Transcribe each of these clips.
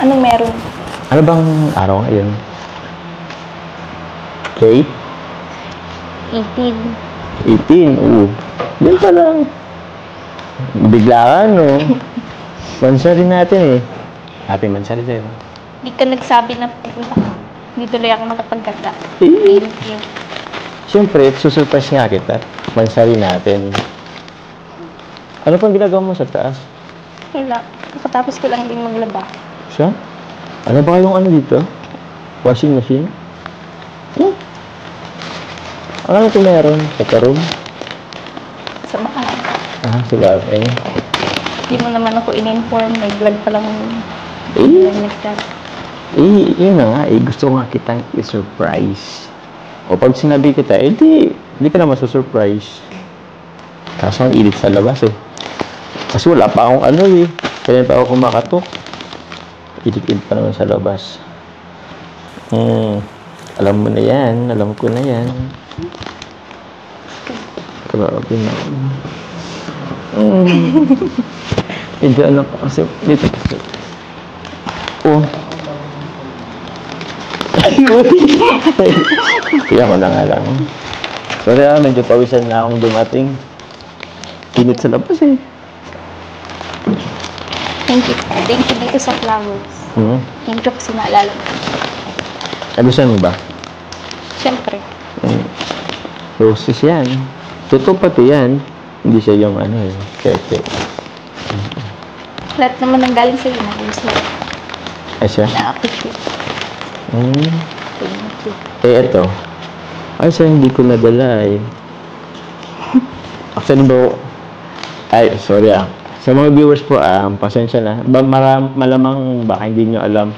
Anong meron? Ano bang araw ngayon? Okay? 18. 18, oo. Yan pa lang. Bigla ka, no? Mansari natin eh. Happy mansari sa'yo. Hindi ka nagsabi na pupunta ka. Hindi tuloy ako nakapagkata. Eh, Thank you. siyempre, susurprise nga kita. Mansari natin. Ano pang ginagawa mo sa taas? Wala. Nakatapos ko lang din maglaba. Siya? Ano ba kayong ano dito? Washing machine? Hmm? Ano ito meron? Sa room? Sa bahay. Ah, sila. Eh. Hindi mo naman ako in-inform. May vlog pa lang. Eh. Nagtat. Yun na nga. Gusto nga kitang i-surprise. O pag sinabi kita, di ka na masusurprise. Kaso ang init sa labas eh. Kasi wala pa akong ano eh. Kaya pa ako kumakatok. Init-init pa naman sa labas. Alam mo na yan. Alam ko na yan. Grabe na. Hindi alam ko kasi. Dito kasi. Oh. Kaya ko na nga lang. Sorry medyo pawisan na akong dumating. Init sa labas eh. Thank you. Thank you dito sa flowers. Thank you kasi naalala mo. Nagustuhan mo ba? Siyempre. Roses yan. Totoo pati yan. Hindi siya yung ano eh. Kete. Lahat naman ang galing sa'yo na gusto. Ay siya? Na-appreciate. Thank you. Eto. Ay siya hindi ko nadala eh. Actually ba? Ay, sorry Sa mga viewers po, pasensya na. Malamang baka hindi nyo alam.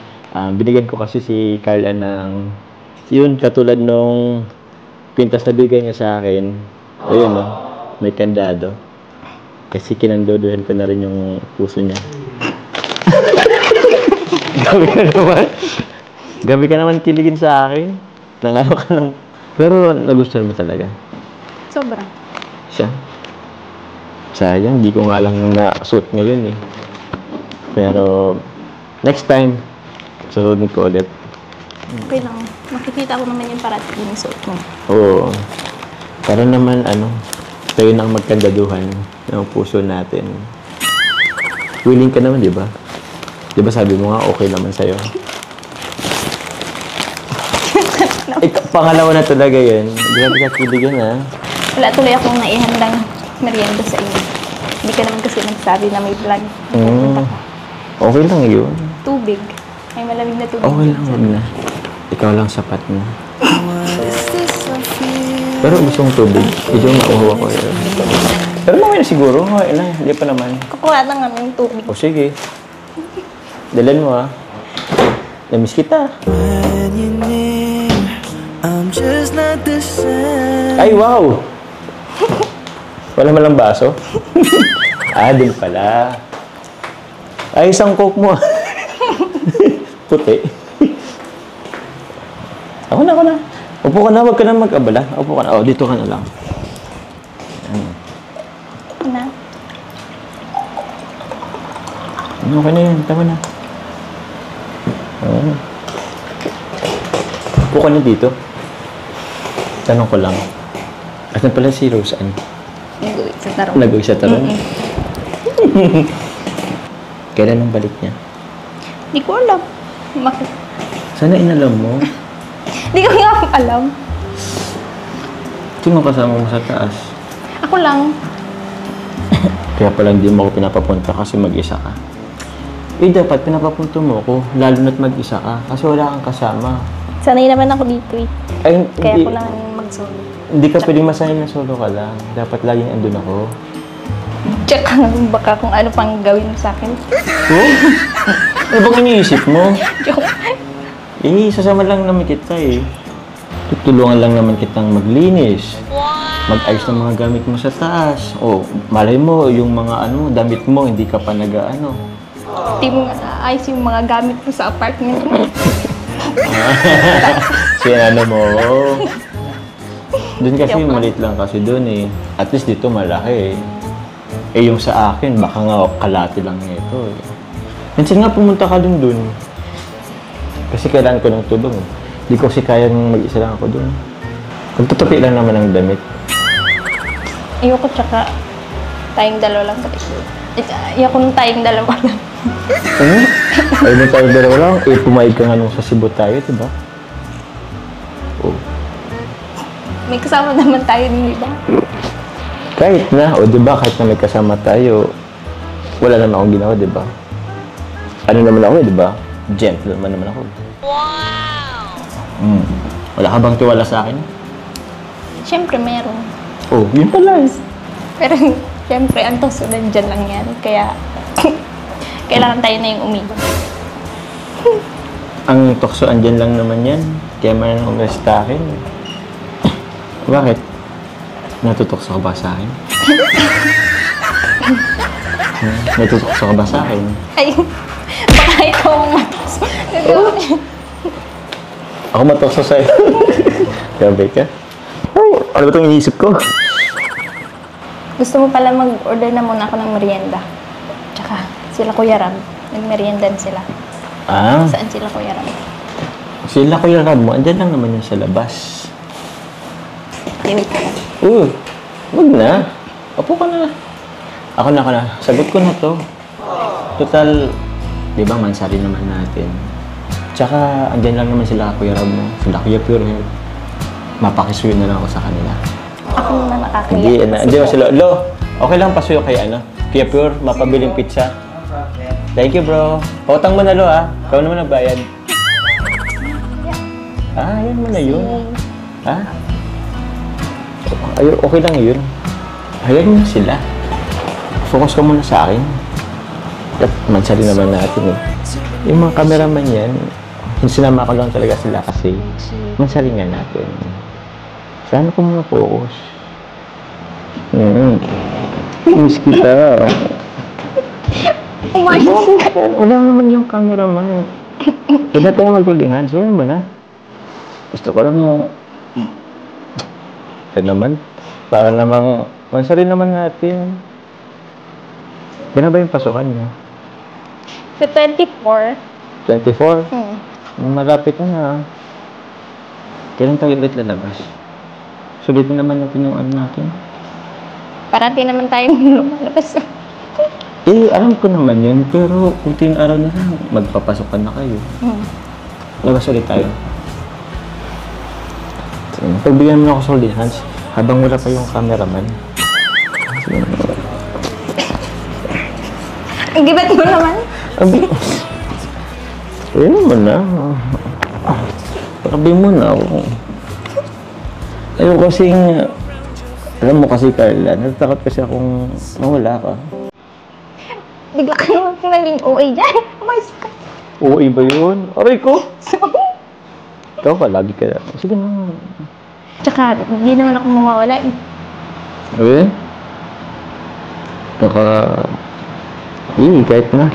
Binigyan ko kasi si Carla ng yun, katulad nung pintas na bigay niya sa akin. Ayun, no? May kandado. Kasi kinandodohan ko na rin yung puso niya. Gabi ka naman kiligin sa akin. Nangano ka lang. Pero nagustuhan mo talaga. Sobra. Siya. Sayang, di ko nga lang na-suit ngayon eh. Pero, next time, susunod ko ulit. Okay lang. Makikita ko naman yung parating yung suot mo. Oo. Para naman, tayo nang magkandaduhan ng puso natin. Willing ka naman, di ba? Di ba sabi mo nga, okay naman sa'yo? Pangalawa na talaga yun. Grabe ka kiligin, ha? Wala tuloy akong naihandang merienda sa inyo. Hindi ka naman kasi nagsabi na may vlog. Okay lang yun. Tubig. May malamig na tubig. Okay lang, wag na. Ikaw lang sapat na. Pero gusto mong tubig. Medyo mauhaw ako yun. Pero mamaya siguro. Okay na, hindi pa naman. Kukuha na nga ng tubig. O sige. Dalan mo ha. Namiss kita. Ay, wow! Wala malang baso? Din pala. Ay, isang coke mo. Puti. Ako na. Upo ka na, wag ka na mag-abala. Upo ka na. Dito ka na lang. Na? Okay na yun. Tama na. Upo ka na dito. Tanong ko lang. Asan pala si Roseanne? Nag-uwi sa tarong. Nag-uwi sa tarong? Kailan ang balik niya? Hindi ko alam. Bakit? Sana inalam mo. Hindi ko nga alam. Sino kasama mo sa taas? Ako lang. Kaya pala hindi mo ako pinapapunta kasi mag-isa ka. Dapat pinapapunta mo ako, lalo na't mag-isa ka. Kasi wala kang kasama. Sanay naman ako dito eh. Ay, Kaya ko lang mag-solo. Hindi ka pwedeng masanay na solo ka lang. Dapat laging andun ako. Check ka nga baka kung ano pang gawin mo sa akin. Oh? Ano bang iniisip mo? Joke. Sasama lang naman kita eh. Tutulungan lang naman kitang maglinis. Mag-ayos ng mga gamit mo sa taas. O, malay mo, yung mga damit mo, hindi ka pa nag-ano. Hindi mo ayos yung mga gamit mo sa apartment mo. mo. Doon kasi maliit lang kasi doon eh. At least dito malaki eh. Yung sa akin, baka nga kalati lang ito eh. Minsan nga pumunta ka doon. Kasi kailangan ko ng tulong. Hindi ko kasi kayang mag-isa lang ako doon. Magtutupi lang naman ang damit. Ayoko tsaka tayong dalawa lang. Ayoko nung tayong dalawa lang. Ayun na tayo dalawa lang. Pumayag ka nga nung sa Cebu tayo, diba? Oh. May kasama naman tayo din, di ba? Kahit na, o diba, kahit na may kasama tayo, wala naman akong ginawa, diba? Ano naman ako, diba? Gentleman naman ako. Wow! Wala ka bang tiwala sa akin? Siyempre, meron. Oh, yun pala. Pero, siyempre, ang susunod dyan lang yan. Kaya, kailangan tayo na yung umiwan. Ang tukso, andyan lang naman yan. Kaya man ang umalis sa akin. Bakit? Natutokso ka ba sa akin? Natutokso ka ba sa akin? Ay, baka ikaw ang matukso. Ako matokso sa'yo. Grabe ka. Ay, ano ba itong iniisip ko? Gusto mo pala mag-order na muna ako ng merienda. Tsaka, sila Kuya Ram. Nag-meriendan sila. Ah, Saan sila Kuya Ram? sila Kuya Ram mo. Andyan lang naman yun sa labas. Wait ka lang. Wag na. Opo ka na. Ako na. Sagot ko na to. Total, di ba, mansari naman natin. Tsaka, andyan lang naman sila Kuya Ram mo. Sila Kuya Pure Hair. Mapakisuyo na lang ako sa kanila. Ako na nakakaya. Hindi ba sila? Lo, okay lang pasuyo kay Kuya Pure, mapabiling pizza. Thank you, bro. Pautang mo na, Lo, ha? Ikaw naman nagbayad. Yan mo na yun. Ha? Okay lang yun. Hayaan mo sila. Focus ka muna sa akin. At mansari naman natin eh. Yung mga cameraman yan, sinama ko lang talaga sila kasi mansari nga natin. Sana ko muna focus. Miss kita. Oh my God! Wala naman yung cameraman. Wala tayo magkulingan. Sino mo na? Gusto ko lang yung... Ito naman. Para namang... Mansari naman natin. Yan na ba yung pasukan niya? Sa 24. 24? Malapit na. Kailan tayo ulit lalabas? Sulitin naman natin yung ano natin. Parati naman tayong lumalabas. Alam ko naman yun. Pero kunting araw na lang, magpapasokan na kayo. Labas ulit tayo. Pagbigyan mo na ako sa ulihan habang wala pa yung cameraman. Ang gibat mo naman. Ayun naman na. Pakabi mo na ako. Ayun kasing... Alam mo kasi, Carla, natatakot kasi akong mawala ka. Bigla ka naman naging OA dyan. Umayos ka. Oo, iba yun. Aray ko! Ikaw ka, lagi ka. Sige na. Tsaka, hindi naman ako mawawala eh. Okay? Kahit na.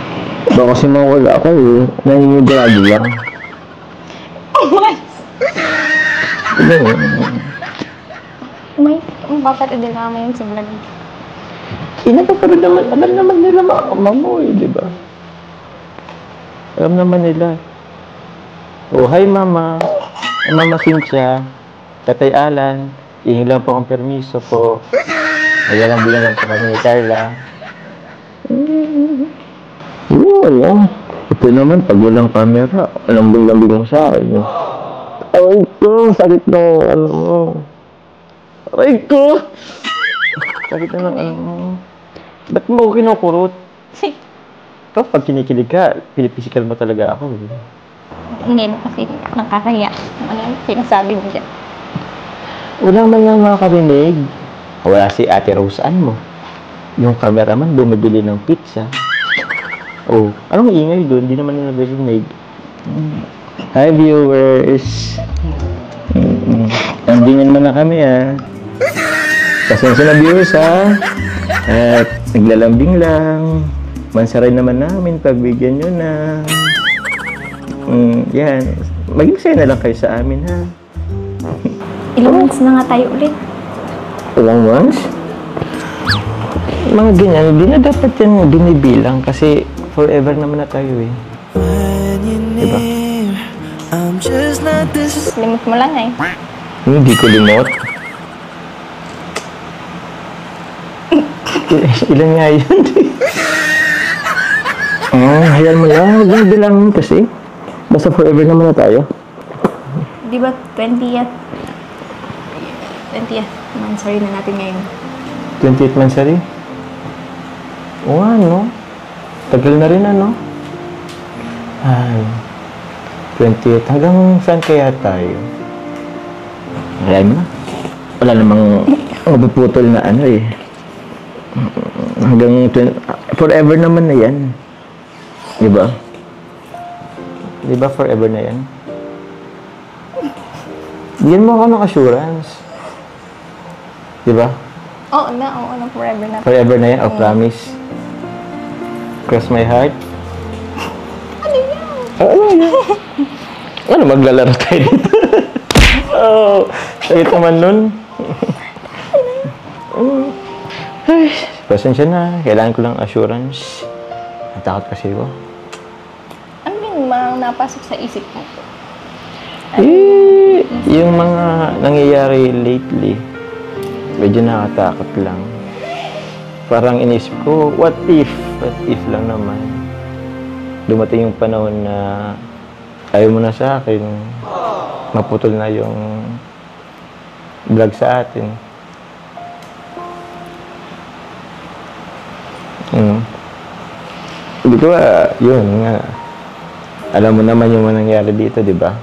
Baka kasi mawala ka eh. Nangingidrado lang. Umayos! Ano? Umayos. Mapapatid na kami yun sa vlog. Pero naman, alam naman nila mama mo eh, di ba? Alam naman nila. Oh, hi mama. Mama Cynthia. Tatay Alan. Ihingi lang po ang permiso po. Ayan ang bilang po kami ni Carla. Wala. Ito naman, pag walang camera, lambing-lambing mo sa akin. Aray ko, sakit na ano mo. Aray ko! Sakit na ng ano mo. Ba't mo ako kinukurot? Ito, pag kinikilig ka, pinipisikal mo talaga ako. Hindi na kasi nakakaya. Ano yung sinasabi mo dyan? Wala man yung makakarinig. Wala si Ate Rose Ann mo. Yung cameraman bumibili ng pizza. Oh, anong ingay doon? Hindi naman nila narinig. Hi viewers! Lambingan mo na kami Pasensya na viewers At naglalambing lang. Mansaray naman namin, pagbigyan nyo na. Yan. Maging saya na lang kayo sa amin Ilang months na nga tayo ulit. Ilang months? Mga ganyan, hindi na dapat yan binibilang kasi forever naman na tayo diba? Limot mo lang eh. Hindi ko limot. Ilan nga yun? Hayaan mo lang. Huwag bilangin kasi. Basta forever naman na tayo. Di ba 20th? 20th anniversary na natin ngayon. 28th Mansari? Oo, ano? Tagal na rin, ano? Ay, 28th. Hanggang saan kaya tayo? Alam mo na. Wala namang mapuputol na ano eh. Hanggang forever naman na yan. Di ba? Di ba forever na yan? Bigyan mo ako ng assurance. Di ba? Oo na, forever na. Forever na yan, o promise. Cross my heart. Ano yan? Ano yan? Ano, maglalaro tayo dito? Oh, sakit naman nun. Ay, pasensya na. Kailangan ko lang assurance. Natakot kasi ko. Ano yung mga napasok sa isip mo? Yung mga nangyayari lately, medyo nakatakot lang. Parang inisip ko, what if lang naman. Dumating yung panahon na ayaw mo na sa akin, maputol na yung vlog sa atin. Hindi ko yun nga. Alam mo naman yung nangyari dito, di ba?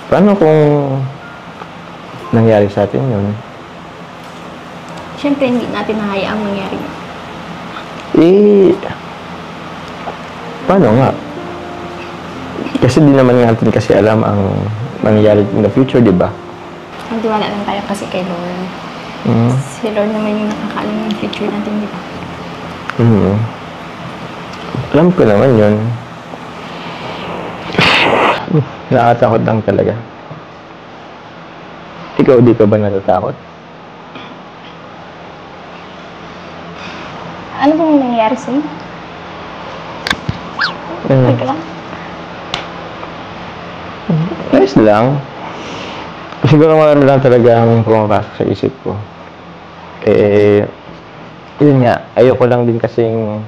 Paano kung nangyari sa atin yun? Siyempre, hindi natin nahayaang mangyari. Paano nga? Kasi di naman natin kasi alam ang mangyayari in the future, di ba? Ang tiwala lang tayo kasi kay Lord. Si Lord naman yung nakakaalam ng future natin, di ba? Alam ko naman yun. Nakatakot lang talaga. Ikaw, di ka ba natatakot? Ano bang nangyayari sa'yo? Teka lang. Ayos lang. Siguro marami lang talaga ang pumapasok sa isip ko. Yun nga, ayoko lang din kasing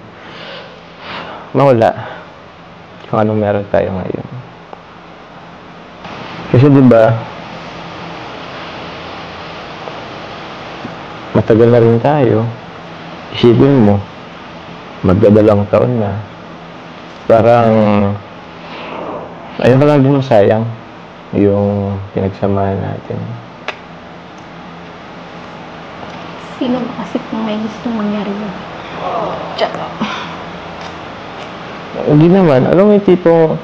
mawala kung anong meron tayo ngayon. Kasi diba, matagal na rin tayo. Isipin mo, magdadalang taon na. Parang, ayun ka lang din sayang yung pinagsamahan natin. Sino ba kasi kung may gusto mangyari yun? Tsaka. Hindi naman. Alam mo yung tipong,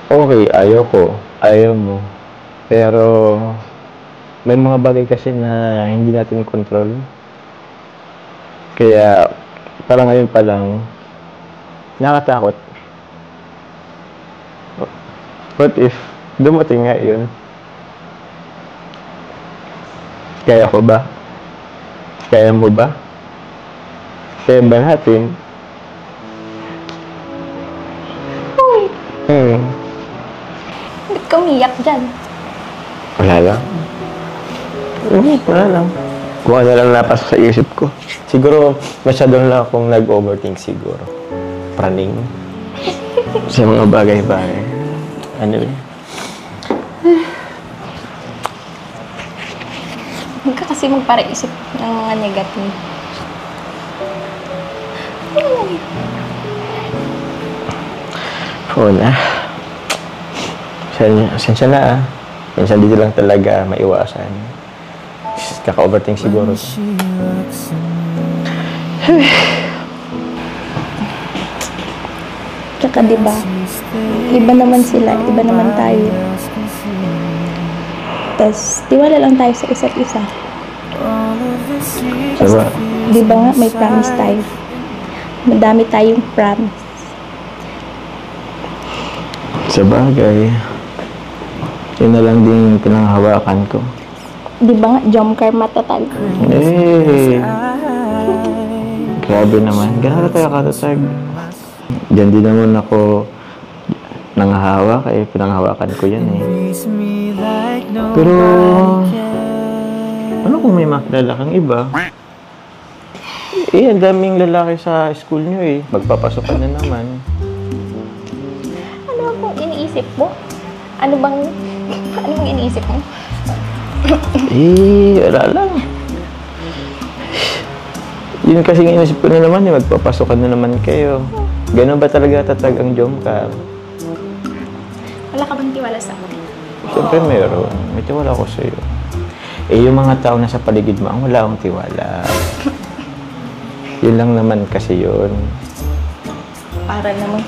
okay, ayaw ko, ayaw mo. Pero, may mga bagay kasi na hindi natin control. Kaya, parang ngayon pa lang, nakatakot. What if, dumating nga yun? Kaya ko ba? Kaya mo ba? Kaya ba natin? Uy! Ba't ka umiyak dyan? Wala lang. Wala lang. Kung ano lang napasok sa isip ko. Siguro, masyado lang akong nag-overthink siguro. Praning. Sa mga bagay-bagay. Ano eh? Huwag ka kasi magparaisip ng mga negative. Oo na. Sensya na ah. Minsan dito lang talaga maiwasan. Kaka-overthink siguro. Tsaka diba, iba naman sila, iba naman tayo. Tapos, tiwala lang tayo sa isa't isa. Diba? Diba nga, may promise tayo. Madami tayong promise. Sa bagay. Yun na lang din pinanghawakan ko. Diba nga, Jomcar matatag. Grabe naman. Gano'n tayo katatag. Diyan din naman ako nangahawak eh. Pinanghawakan ko yan eh. Pero, ano kung may makilala kang iba? Eh, ang daming lalaki sa school nyo eh. Magpapasok ka na naman. Ano bang iniisip mo? Ano bang iniisip mo? Eh, wala lang. Yun kasi inisip ko na naman eh. Magpapasok ka na naman kayo. Gano'n ba talaga tatag ang Jomcar? Wala ka bang tiwala sa akin? Siyempre meron. May tiwala ko sa'yo. Eh, yung mga tao na sa paligid mo, ang wala akong tiwala. Yun lang naman kasi yun. Para namang